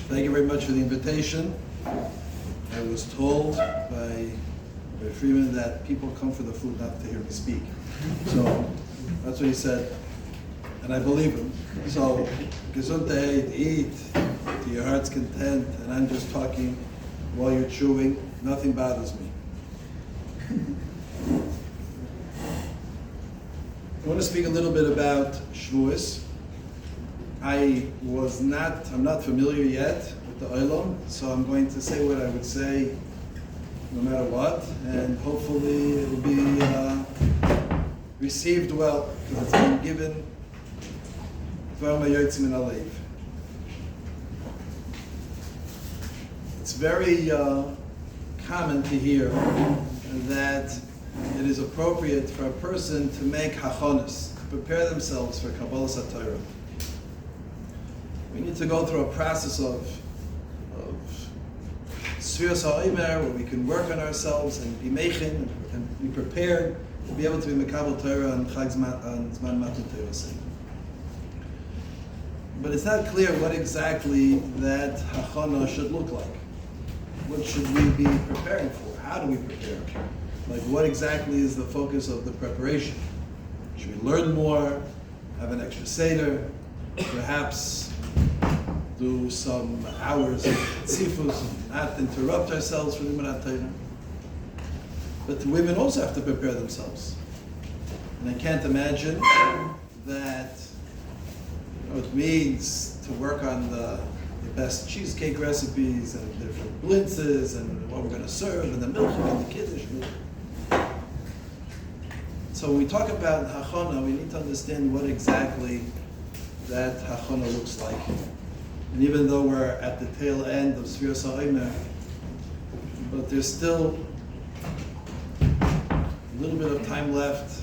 Thank you very much for the invitation. I was told by Freeman that people come for the food, not to hear me speak. So that's what he said, and I believe him. So, gesundheit, eat to your heart's content, and I'm just talking while you're chewing. Nothing bothers me. I want to speak a little bit about Shavuos. I'm not familiar yet with the Olam, so I'm going to say what I would say no matter what, and hopefully it will be received well, because it's been given It's very common to hear that it is appropriate for a person to make hachonos, to prepare themselves for Kabbalah Torah. We need to go through a process of Shavuos ha'omer, where we can work on ourselves and be meichin and be prepared to be able to be Mekabel Torah and Chag Zman Matan Torah. But it's not clear what exactly that hachana should look like. What should we be preparing for? How do we prepare? Like, what exactly is the focus of the preparation? Should we learn more, have an extra seder, perhaps do some hours of tzifus, not interrupt ourselves for the Limanat Torah? But the women also have to prepare themselves. And I can't imagine that it means to work on the best cheesecake recipes and different blintzes and what we're going to serve and the milk and the kiddush. So when we talk about hachana, we need to understand what exactly that hachana looks like. And even though we're at the tail end of Shavuos ha'omer, but there's still a little bit of time left,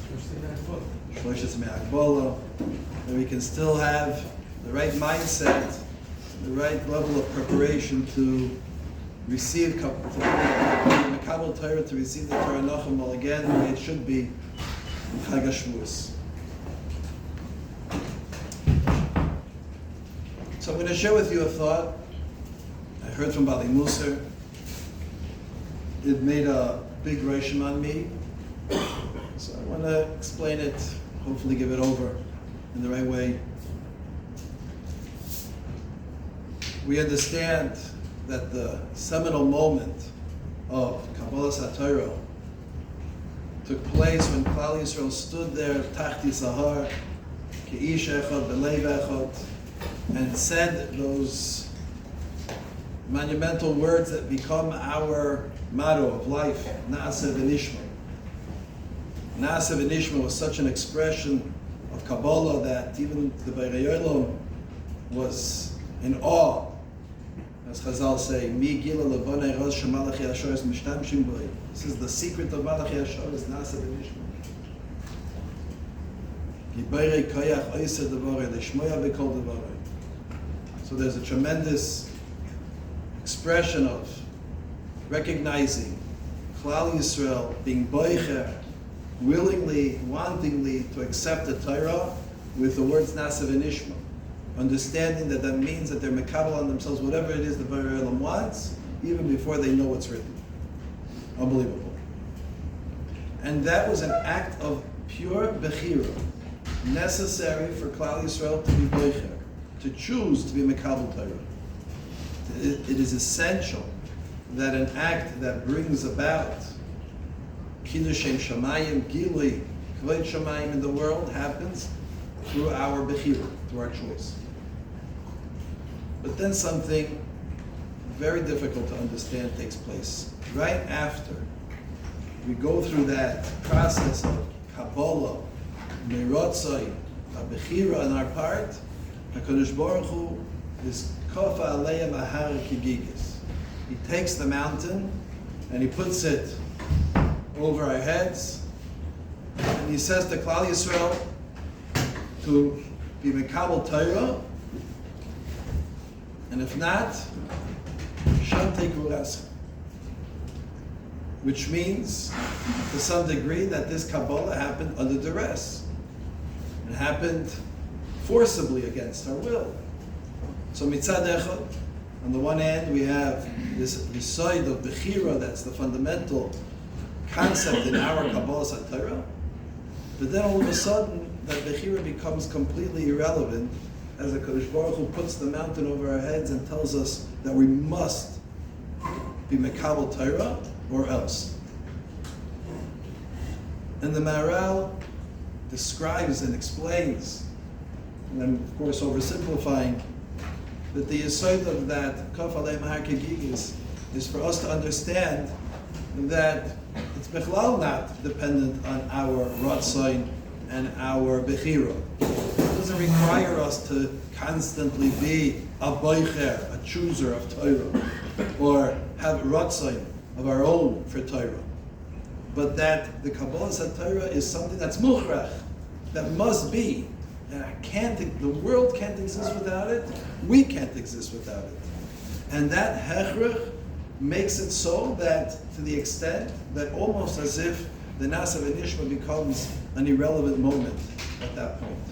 and we can still have the right mindset, the right level of preparation to receive Mekabel Torah, to receive the Torah Nachum again the way it should be in Chag HaShavuos. So I'm going to share with you a thought I heard from Bali Muser. It made a big reshim on me, so I want to explain it, hopefully give it over in the right way. We understand that the seminal moment of Kabbalah Torah took place when Klal Yisrael stood there, Tachti Sahar, Ke'ish Echad, Belev Echad, and said those monumental words that become our motto of life, Na'aseh v'nishma. Na'aseh v'nishma was such an expression of Kabbalah that even the Beirei Olam was in awe. As Chazal say, Mi gila levonei rosh shemalachi ashor es mishtamshim b'ei. This is the secret of Malachi Ashor, is Na'aseh v'nishma. Giborei koyach oiseh devorei, lishmoya b'kol devorei. So there's a tremendous expression of recognizing Klal Yisrael being boicher, willingly, wantingly to accept the Torah with the words Na'aseh v'nishma, understanding that that means that they're mekabel on themselves whatever it is the Beirei Olam wants, even before they know what's written. Unbelievable. And that was an act of pure bechira, necessary for Klal Yisrael to be boicher, to choose to be mekabel Torah. It is essential that an act that brings about Kiddush Shamayim, Gilui, Kvod Shamayim in the world happens through our bechira, through our choice. But then something very difficult to understand takes place. Right after we go through that process of Kabbalah, Merotzai, a bechira on our part, HaKadosh Baruch Hu is Kofa Aleim Ahar Kigigis. He takes the mountain and he puts it over our heads, and he says to Klal Yisrael to be Mekabel Torah, and if not, Shantei Kurasa. Which means, to some degree, that this Kabbalah happened under duress. It happened forcibly against our will. So mitzad echad, On the one hand, we have this side of Bechira, that's the fundamental concept in our Kabbalah Torah. But then all of a sudden, that Bechira becomes completely irrelevant as the Kadosh Baruch Hu puts the mountain over our heads and tells us that we must be Mekabel Torah or else. And the Maharal describes and explains, and I'm of course oversimplifying, that the yesod of that Kaf Alei Mahar Kegigis is for us to understand that it's bechlal not dependent on our Ratzain and our Bechira. It doesn't require us to constantly be a boicher, a chooser of Torah, or have Ratzain of our own for Torah. But that the Kabbalah Torah is something that's muchrach, that must be. And the world can't exist without it. We can't exist without it. And that hechrich makes it so that, to the extent that almost as if the Nasa v'Nishma becomes an irrelevant moment at that point.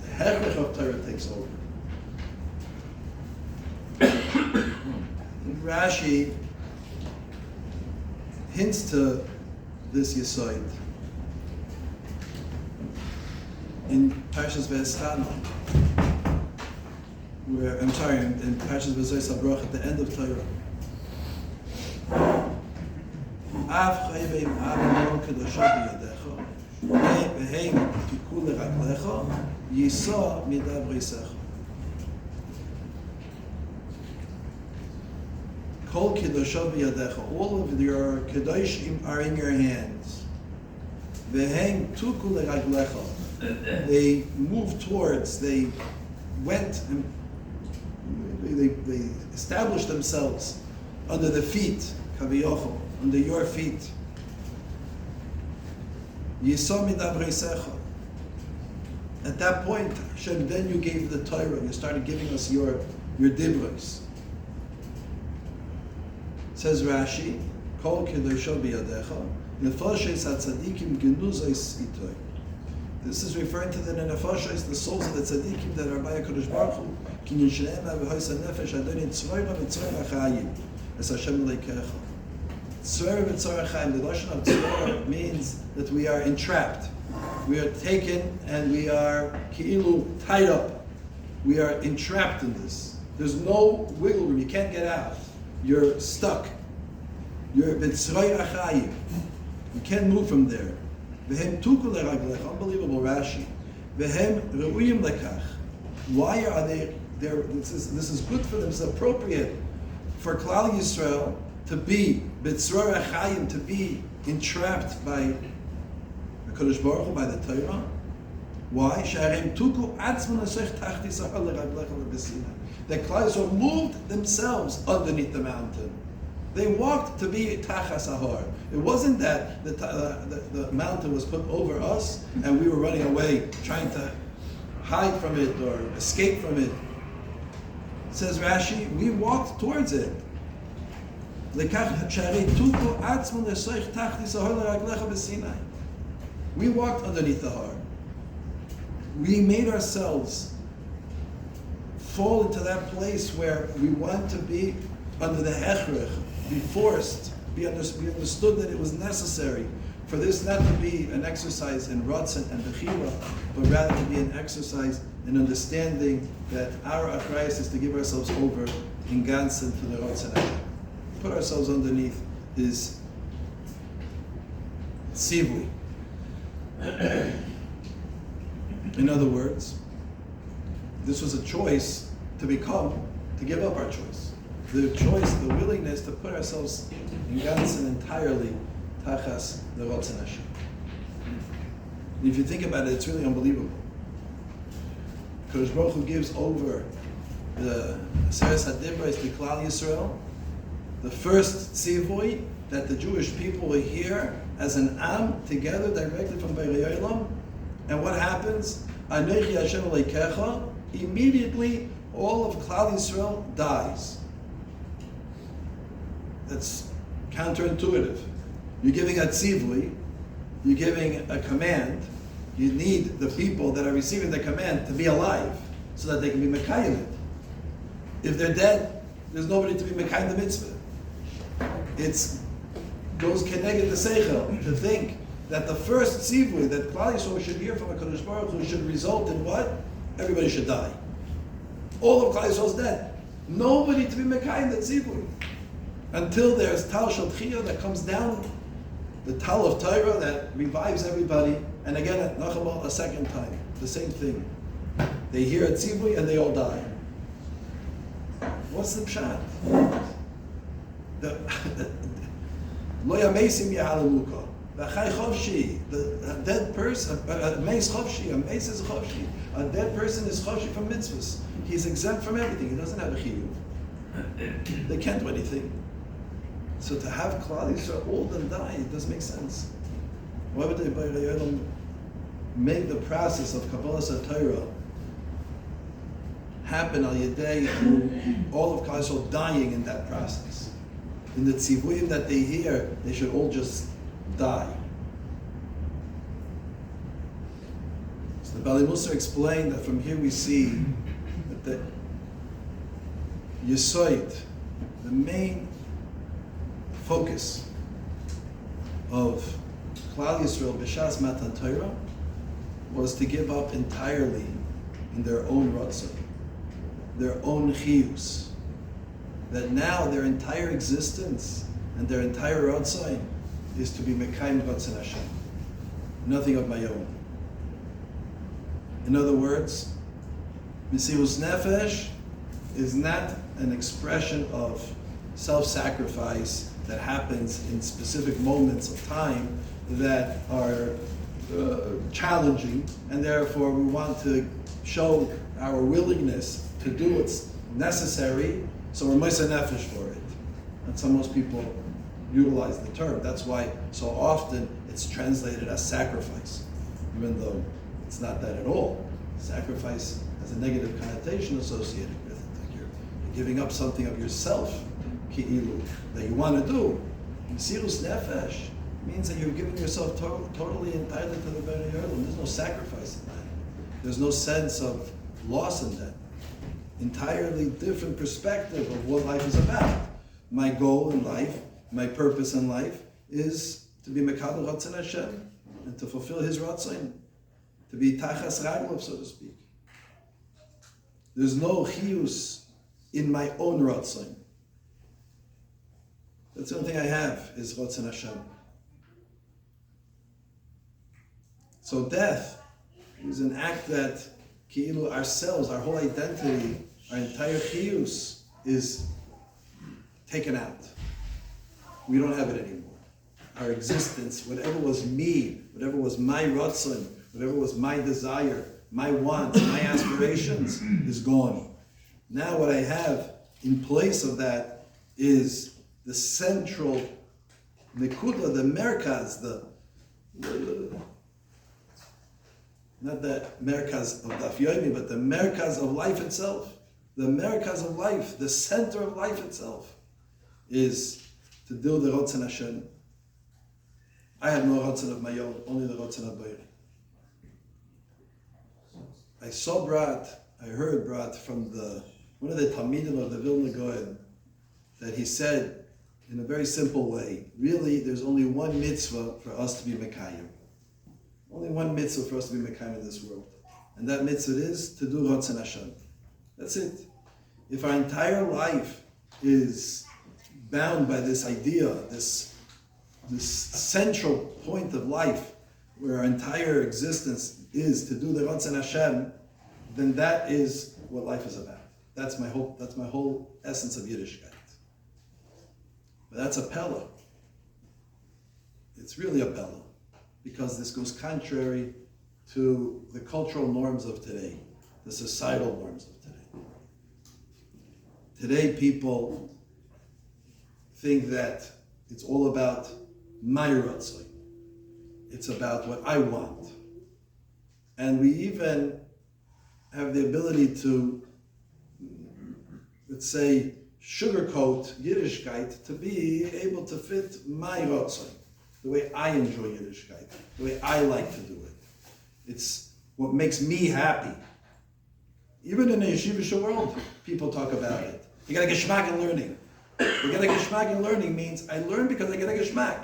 The hechrich of Torah takes over. Rashi hints to this yesod in Parshas V'Eschanan, in Parshas V'Zois HaBroch at the end of Torah. Av chayveim avim kedosha b'yadecha, v'heim tikul l'raglecha, yisa midavreisecha. Kol kedosha b'yadecha, all of your kedoshim are in your hands. V'heim tikul l'raglecha. They moved towards, they went and they established themselves under the feet, kaviyochel, under your feet. Yisomi davreisecha. At that point, Hashem, then you gave the Torah, you started giving us your dibros. Says Rashi, Kol kedosha biyadecha, nefashes hatzadikim genuzos itoy. This is referring to the nefashos, the souls of the tzaddikim that are by HaKadosh Baruch Hu. Kinyan shleim v'hoisa nefesh adoni tzroira v'tzroira chayim es Hashem leikecha. Tzroira v'tzroira chayim. The lashon of tzroira means that we are entrapped. We are taken and we are ki'ilu tied up. We are entrapped in this. There's no wiggle room. You can't get out. You're stuck. You're v'tzroira chayim. You can't move from there. Unbelievable Rashi. Why are they there? This is good for them. It's appropriate for Klal Yisrael to be b'tzror achayim, to be entrapped by the Kadosh Baruch Hu, by the Torah. Why? That Klal Yisrael moved themselves underneath the mountain. They walked to be Tachas Ahar. It wasn't that the mountain was put over us and we were running away, trying to hide from it or escape from it. Says Rashi, we walked towards it. We walked underneath the Har. We made ourselves fall into that place where we want to be under the Hechrich, be forced, be understood that it was necessary for this not to be an exercise in Ratzon and Bechira, but rather to be an exercise in understanding that our achrayus is to give ourselves over in Gansen to the Ratzon Hashem. Put ourselves underneath his tzivui. In other words, this was a choice to give up our choice. The choice, the willingness to put ourselves in Gansen entirely, Tachas the Ratzon Hashem. If you think about it, it's really unbelievable. Kadosh Baruch Hu gives over the Seres HaDibros to Klal Yisrael, the first tzivui that the Jewish people will hear as an Am together directly from Beirei Olam. And what happens? Anochi Hashem Elokecha. Immediately, all of Klal Yisrael dies. That's counterintuitive. You're giving a tzivui, you're giving a command. You need the people that are receiving the command to be alive so that they can be mekayim it. If they're dead, there's nobody to be mekayim the mitzvah. It's goes keneged the seichel to think that the first tzivui that Klal Yisrael should hear from HaKadosh Baruch Hu should result in what? Everybody should die. All of Klal Yisrael's dead. Nobody to be mekayim the tzivui. Until there's Tal Shel Tchiyah that comes down, the Tal of Torah that revives everybody, and again at Nachamot a second time, the same thing. They hear a tzivui and they all die. What's the pshat? Lo yamesim yahalamuka. V'chai chovshi. The dead person, a meis chovshi, a meis is chovshi. A dead person is chovshi from mitzvahs. He's exempt from everything. He doesn't have a chiyuv. They can't do anything. So to have Klal Yisrael all them die, it doesn't make sense. Why would they make the process of Kabbalah Torah happen al yedei all of Klal Yisrael dying in that process? In the tzivuyim that they hear, they should all just die. So the Bali Musa explained that from here we see that the Yesoid, the main focus of Klal Yisrael b'shas Matan Torah was to give up entirely in their own ratzon, their own chiyus. That now their entire existence and their entire ratzon is to be mekayim ratzon Hashem, nothing of my own. In other words, Mesirus Nefesh is not an expression of self-sacrifice that happens in specific moments of time that are challenging, and therefore we want to show our willingness to do what's necessary, so we're Moshe Nefesh for it. That's how most people utilize the term. That's why so often it's translated as sacrifice, even though it's not that at all. Sacrifice has a negative connotation associated with it. You're giving up something of yourself, ki'ilu, that you want to do. Mesirus Nefesh means that you're giving yourself totally entitled to the Bnei Yodam. There's no sacrifice in that. There's no sense of loss in that. Entirely different perspective of what life is about. My goal in life, my purpose in life is to be Mekabel Ratzon Hashem and to fulfill His Ratzon, to be Tachas Raglov, so to speak. There's no chiyus in my own Ratzon. That's the only thing I have is Ratzon Hashem. So death is an act that ki'ilu ourselves, our whole identity, our entire chiyus is taken out. We don't have it anymore. Our existence, whatever was me, whatever was my ratzon, whatever was my desire, my wants, my aspirations, is gone. Now what I have in place of that is the central nekuda, the merkaz, the not the merkaz of daf yomi, but the merkaz of life itself. The merkaz of life, the center of life itself, is to do the Ratzon Hashem. I have no Ratzon of my own, only the Ratzon of Baruch. I saw I heard brought from one of the Talmidim of the Vilna Gaon, that he said in a very simple way, really there's only one mitzvah for us to be Mekayim. Only one mitzvah for us to be Mekayim in this world. And that mitzvah is to do Ratzon Hashem. That's it. If our entire life is bound by this idea, this central point of life, where our entire existence is to do the Ratzon Hashem, then that is what life is about. That's my whole essence of Yiddishkeit. But that's a pella. It's really a pella, because this goes contrary to the cultural norms of today, the societal norms of today. Today people think that it's all about my ratzon. It's about what I want. And we even have the ability to, let's say, sugarcoat Yiddishkeit to be able to fit my ratzon, the way I enjoy Yiddishkeit, the way I like to do it. It's what makes me happy. Even in the yeshivish world, people talk about it. You got a geschmack in learning. You got a geschmack in learning means I learn because I get a geschmack.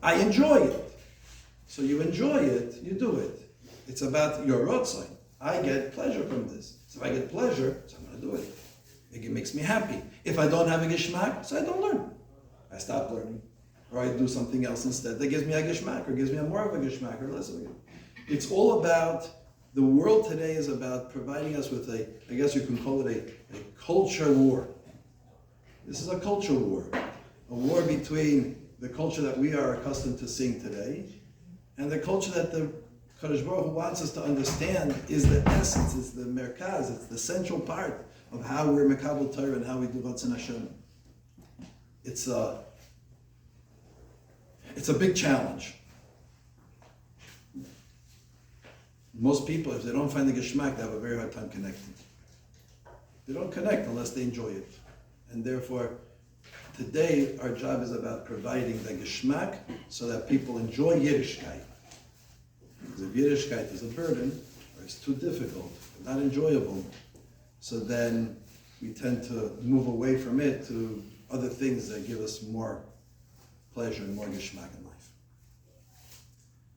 I enjoy it. So you enjoy it, you do it. It's about your rotzai. I get pleasure from this. So if I get pleasure, so I'm going to do it. It makes me happy. If I don't have a geschmack, so I don't learn. I stop learning. Or I do something else instead that gives me a geschmack, or gives me a more of a geschmack, or less of a geschmack. It's all about, the world today is about providing us with I guess you can call it a culture war. This is a culture war. A war between the culture that we are accustomed to seeing today and the culture that the Kadosh Baruch Hu wants us to understand is the essence, it's the merkaz, it's the central part of how we're Mekabel Torah and how we do Ratzon Hashem. It's a big challenge. Most people, if they don't find the geschmack, they have a very hard time connecting. They don't connect unless they enjoy it. And therefore, today our job is about providing the geschmack so that people enjoy Yiddishkeit. Because if Yiddishkeit is a burden, or it's too difficult, not enjoyable, so then we tend to move away from it to other things that give us more pleasure and more geschmack in life.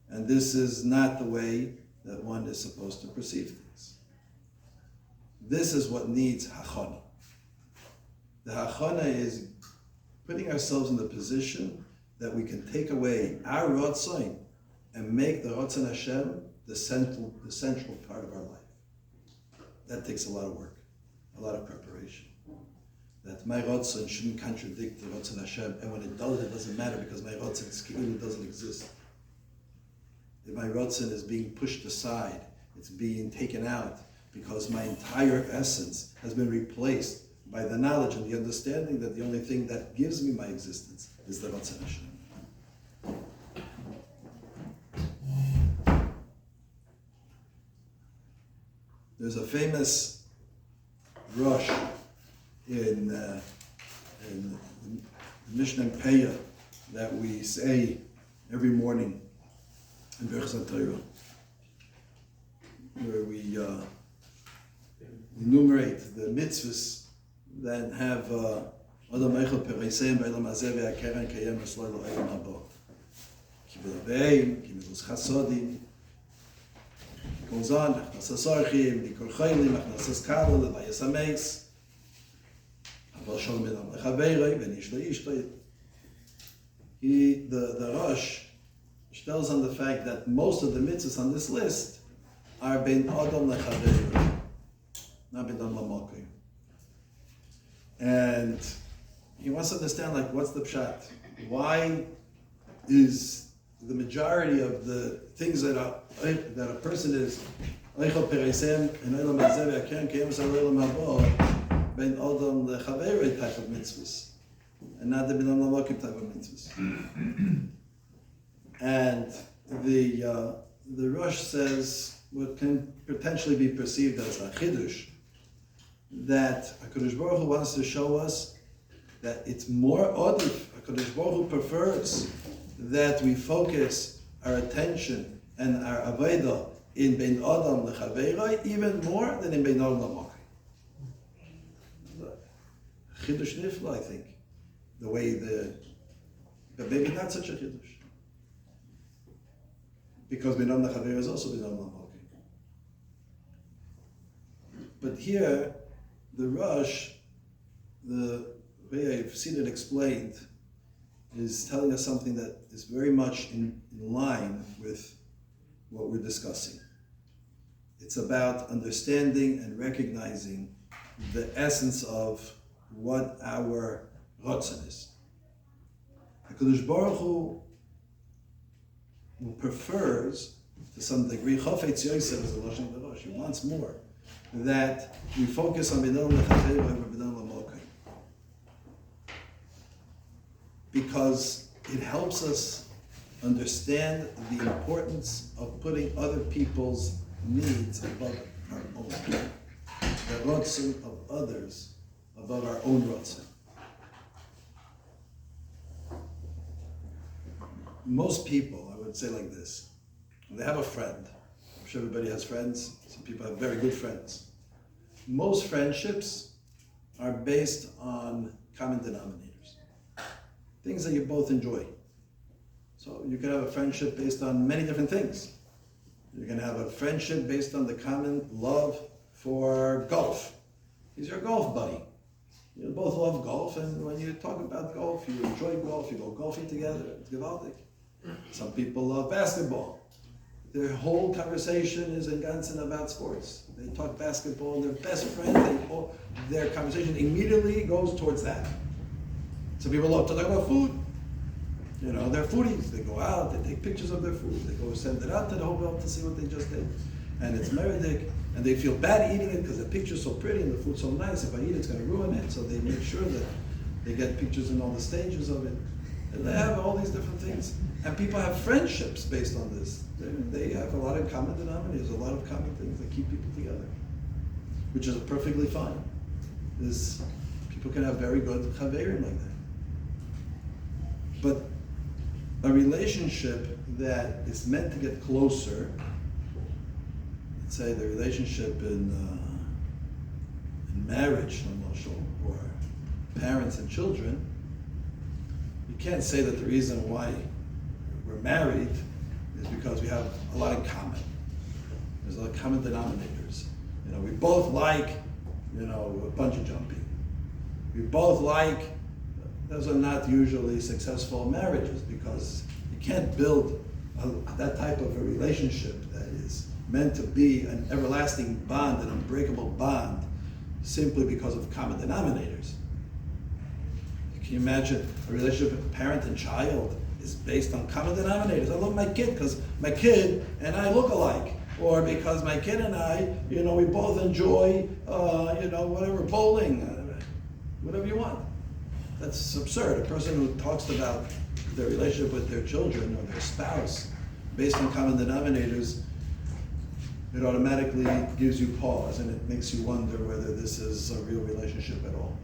And this is not the way that one is supposed to perceive things. This is what needs hachana. The hachana is putting ourselves in the position that we can take away our Ratzon and make the Ratzon Hashem the central part of our life. That takes a lot of work, a lot of preparation. That my Ratzon shouldn't contradict the Ratzon Hashem, and when it does, it doesn't matter because my Ratzon doesn't exist. If my Ratzon is being pushed aside, it's being taken out because my entire essence has been replaced by the knowledge and the understanding that the only thing that gives me my existence is the Ratzon Hashem. There's a famous rush in the Mishnah and Peah that we say every morning in Berchas Torah, where we enumerate the mitzvahs that have Adam Eichel Pereiseim B'Elam Hazeh Ve'Akeren Kayem Esloy Lo'Elam Haba. Kibul Aveim, Kibul Chasodim, goes on, Achnasas Orchim, Likor Chaylim, Achnasas Kabel, Lebayas HaMeis, Aval Shalom Elam Lechaveiroi, V'Nish Le'Ishtoi. The Rosh tells on the fact that most of the mitzvahs on this list are Ben Adam Lechaveiroi, not Ben Adam Lamokim. And he wants to understand, like, what's the pshat? Why is the majority of the things that a person is Eichel Pereisem and Eilam Hazeh Ve'Akeren Kayem Esloy Lo'Elam Haba, Ben Adam Lechaveiroi type of mitzvahs, and not the Ben Adam Lamokim type of mitzvahs. And the Rosh says what can potentially be perceived as a chidush, that HaKadosh Baruch Hu wants to show us that it's more odif. HaKadosh Baruch Hu prefers that we focus our attention and our avodah in Bein Adam Lechaveiroi even more than in Bein Adam Lamokim. Chidush nifla, I think. The way but maybe not such a chidush. Because Bein Adam Lechaveiroi is also Bein Adam Lamokim. But here, the Rosh, the way I've seen it explained, is telling us something that is very much in line with what we're discussing. It's about understanding and recognizing the essence of what our Ratzon is. HaKadosh Baruch Hu prefers, to some degree, Chafetz Yosef is the Lashon of the Rosh. He wants more. That we focus on B'nai L'Chaveiroi over B'nai L'Mokai. Because it helps us understand the importance of putting other people's needs above our own. The Ratzon of others above our own Ratzon. Most people, I would say like this, they have a friend. I'm sure everybody has friends. Some people have very good friends. Most friendships are based on common denominators. Things that you both enjoy. So you can have a friendship based on many different things. You can have a friendship based on the common love for golf. He's your golf buddy. You both love golf, and when you talk about golf, you enjoy golf, you go golfing together. It's gewaldig. Some people love basketball. Their whole conversation is in Gansen about sports. They talk basketball, and their best friend, their conversation immediately goes towards that. Some people love to talk about food. You know, they're foodies. They go out, they take pictures of their food. They go send it out to the hotel to see what they just ate. And it's meridic, and they feel bad eating it because the picture's so pretty and the food's so nice. If I eat it, it's going to ruin it. So they make sure that they get pictures in all the stages of it. And they have all these different things. And people have friendships based on this. They have a lot of common denominators, a lot of common things that keep people together, which is perfectly fine. People can have very good chaverim like that. But a relationship that is meant to get closer, let's say the relationship in marriage, or parents and children, you can't say that the reason why we're married is because we have a lot in common. There's a lot of common denominators. You know, we both like, bungee jumping. We both like, those are not usually successful marriages because you can't build that type of a relationship that is meant to be an everlasting bond, an unbreakable bond, simply because of common denominators. Can you imagine a relationship with parent and child is based on common denominators? I love my kid because my kid and I look alike. Or because my kid and I, we both enjoy, whatever, bowling, whatever you want. That's absurd. A person who talks about their relationship with their children or their spouse based on common denominators, it automatically gives you pause and it makes you wonder whether this is a real relationship at all.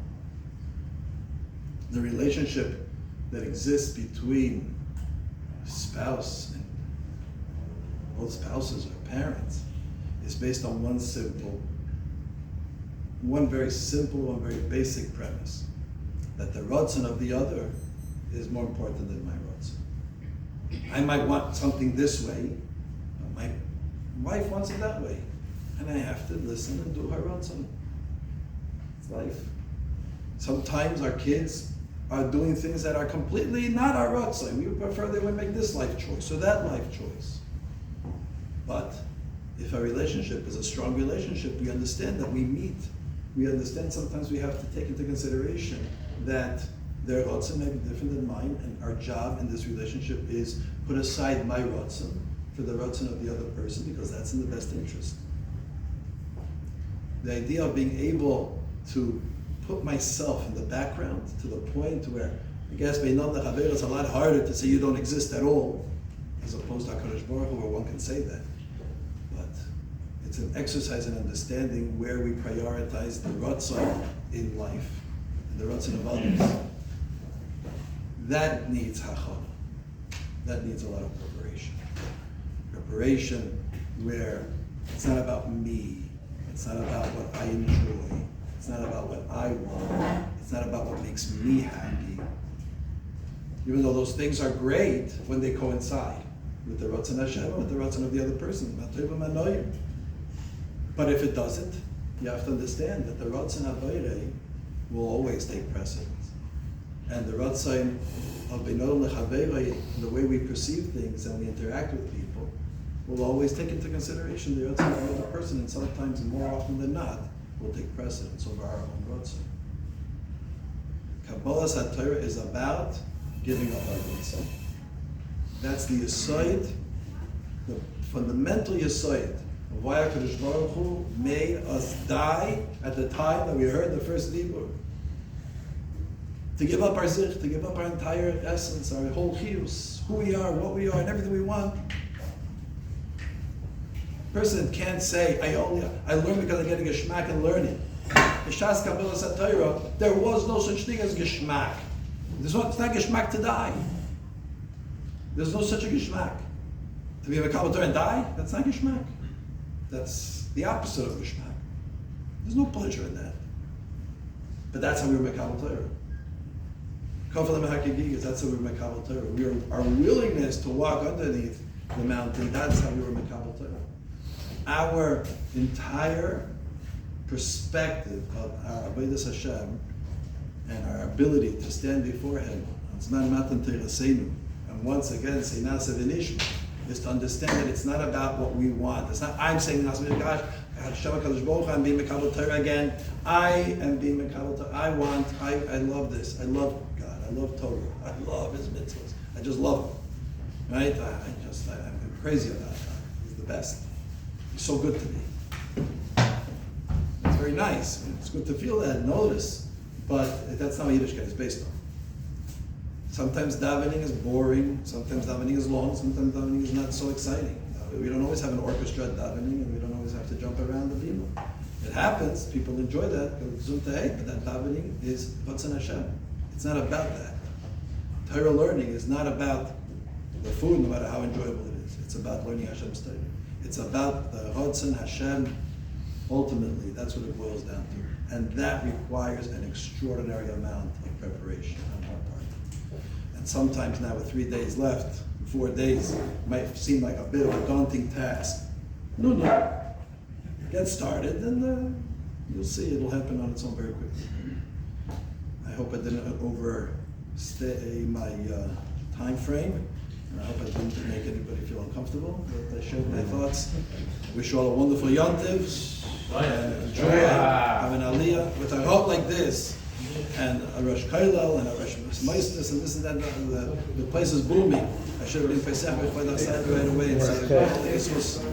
The relationship that exists between spouse and both spouses or parents is based on one very simple, one very basic premise, that the ratzon of the other is more important than my ratzon. I might want something this way, but my wife wants it that way, and I have to listen and do her ratzon. It's life. Sometimes our kids are doing things that are completely not our ratzon. We would prefer they would make this life choice or that life choice. But if a relationship is a strong relationship, we understand that we meet. We understand sometimes we have to take into consideration that their ratzon may be different than mine, and our job in this relationship is put aside my ratzon for the ratzon of the other person, because that's in the best interest. The idea of being able to put myself in the background to the point where, I guess, it's a lot harder to say you don't exist at all, as opposed to HaKadosh Baruch Hu, where one can say that. But it's an exercise in understanding where we prioritize the ratzon in life and the ratzon of others. That needs hachana. That needs a lot of preparation. Preparation where it's not about me. It's not about what I enjoy. It's not about what I want. It's not about what makes me happy. Even though those things are great when they coincide with the ratzon Hashem, with the ratzon of the other person. But if it doesn't, you have to understand that the ratzon Habayre will always take precedence. And the ratzon of Beinod Lechaveirei, the way we perceive things and we interact with people, will always take into consideration the ratzon of the other person, and sometimes more often than not, will take precedence over our own ratzon. Kabbalas HaTorah is about giving up our ratzon. That's the yesod, the fundamental yesod of why HaKadosh Baruch Hu made us die at the time that we heard the first dibur. To give up our zich, to give up our entire essence, our whole chiyus, who we are, what we are, and everything we want. A person can't say, I learn because I get a geschmack in learning. In Shas Kabbalas HaTorah, there was no such thing as geschmack. It's not geschmack to die. There's no such a geschmack. To be a Kabbalah Torah and die, that's not geschmack. That's the opposite of Mishmak. There's no pleasure in that. But that's how we were Mekabel Torah. Kofalim HaKigigas, that's how we were Mekabel Torah. Our willingness to walk underneath the mountain, that's how we were Mekabel Torah. Our entire perspective of our Avodas Hashem and our ability to stand before Him, and once again say Nasa V'Nishma, is to understand that it's not about what we want. It's not I'm saying Nasa V'Nishma, I'm being Mekabel Torah again. I am being Mekabel Torah. I love this. I love God. I love Torah. I love His mitzvahs. I just love Him. Right? I'm crazy about God. He's the best. He's so good to me. It's very nice. It's good to feel that, notice, but that's not what Yiddishkeit is based on. Sometimes davening is boring, sometimes davening is long, sometimes davening is not so exciting. We don't always have an orchestra at davening, and we don't always have to jump around the bima. It happens, people enjoy that, but that davening is Ratzon Hashem. It's not about that. Torah learning is not about the food, no matter how enjoyable it is. It's about learning Hashem's Torah. It's about the Ratzon Hashem. Ultimately, that's what it boils down to. And that requires an extraordinary amount of preparation on our part. And sometimes now with 3 days left, 4 days, might seem like a bit of a daunting task. No. Get started and you'll see it'll happen on its own very quickly. I hope I didn't overstay my time frame. And I hope I didn't make anybody feel uncomfortable, but I shared my thoughts. I wish you all a wonderful Yontiv. And enjoy, have an Aliyah with a heart like this, and a Rosh Kailal, and a Rosh Meistus, and this and that. The place is booming. I should have been Pesach before that started right away and say, this was